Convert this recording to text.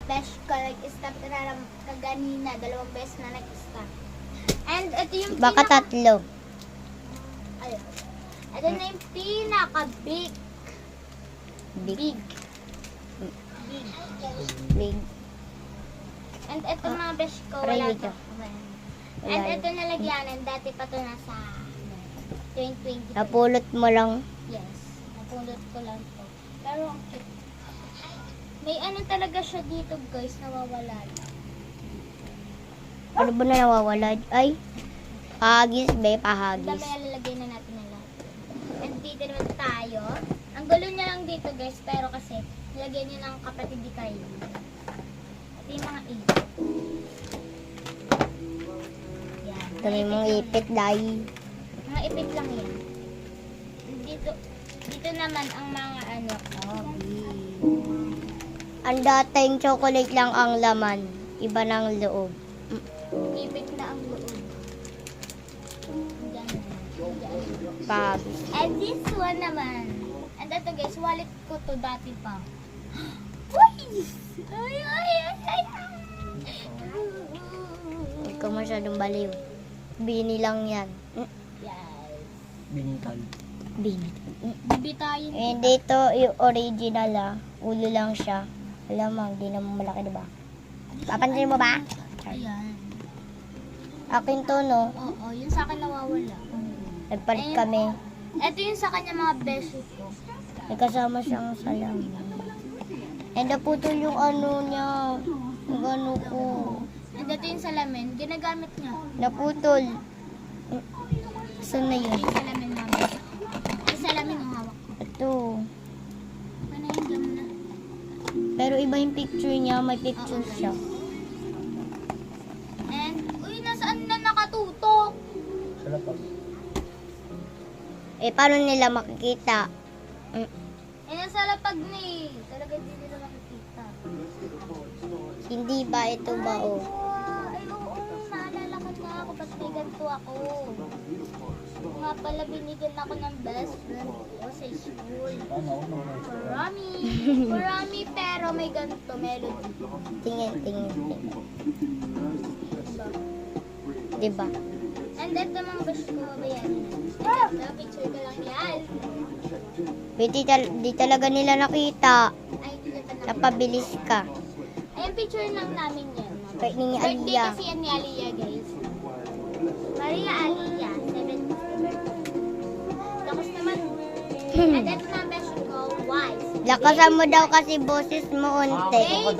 Besh ko, nag-stop ka na kaganina. 2 beses na nag-stop. And ito yung Baka tatlo. Ayun. Ito na yung pinaka-big. Big. Big. Big. And ito mga besh ko, Try wala dito. to. Wala And yun. ito nalagyanan, dati pa to nasa 2020. Napulot mo lang. Yes. Napulot ko lang to. Pero ang cute. May ano talaga siya dito guys, nawawala lang. Ano ba na nawawala? Ay, pahagis ba? Ang Pahagis. dami lalagay na natin na lahat. And dito naman tayo. Ang gulo niya lang dito guys, pero kasi nilagyan niya ng kapatid ni Kylie. Ito yung mga ipit. Yan. Dami mong ipit, dahil. Mga ipit lang yan. Dito naman ang mga ano. Ang dating chocolate lang ang laman. Iba ng loob. Ipit na ang loob. Diyan. Pahagis. And this one naman. And ito guys, wallet ko to dati pa. Uy! Ay, ay, ay, ay. Hindi ko masyadong baliw. Bini lang yan. Yes. Bintal. Bini. Bibitayin. Eh, dito yung original ulo lang siya. Alam mo, hindi naman malaki, diba? Papansin mo ba? Ayan. Akin to, no? Oo, yun sa akin nawawala. Nagpalit Ayun. kami. Ito yung sa kanya mga beso ko. May kasama siyang salamin. And naputol yung ano niya. Yung ano ko. And ito yung salamin, ginagamit niya. Naputol. Saan na yun? Yung salamin mami. Yung salamin ang hawak ko. Ito. Ano yung gam na? Pero iba yung picture niya. May picture siya. And, uy, nasaan na nakatutok? Sa lapag. Eh, paano nila makikita? Eh, nasa lapag na eh. Talaga hindi nila makikita. Hindi ba ito ba, oh? Ay, oo, naalala ko na ako. Ba't may ganito ako? Nga pala, binigyan ako ng best friend ko sa school. Paano? Marami. Marami, pero may ganito, melody. Tingin, tingin, tingin. Diba? And ito mga best ko, mabayaran na. Ito, picture ko lang yan. Di talaga nila nakita. Ay, hindi na pa na. Napabilis ka. Ayan, picture lang namin yan. Kay ni Birthday Aliyah. kasi yan ni Aliyah, guys. Maria Aliyah, 70th birthday. Tapos naman, and ito na ang best ko, wise. Lakasan mo daw kasi boses mo unti. Baby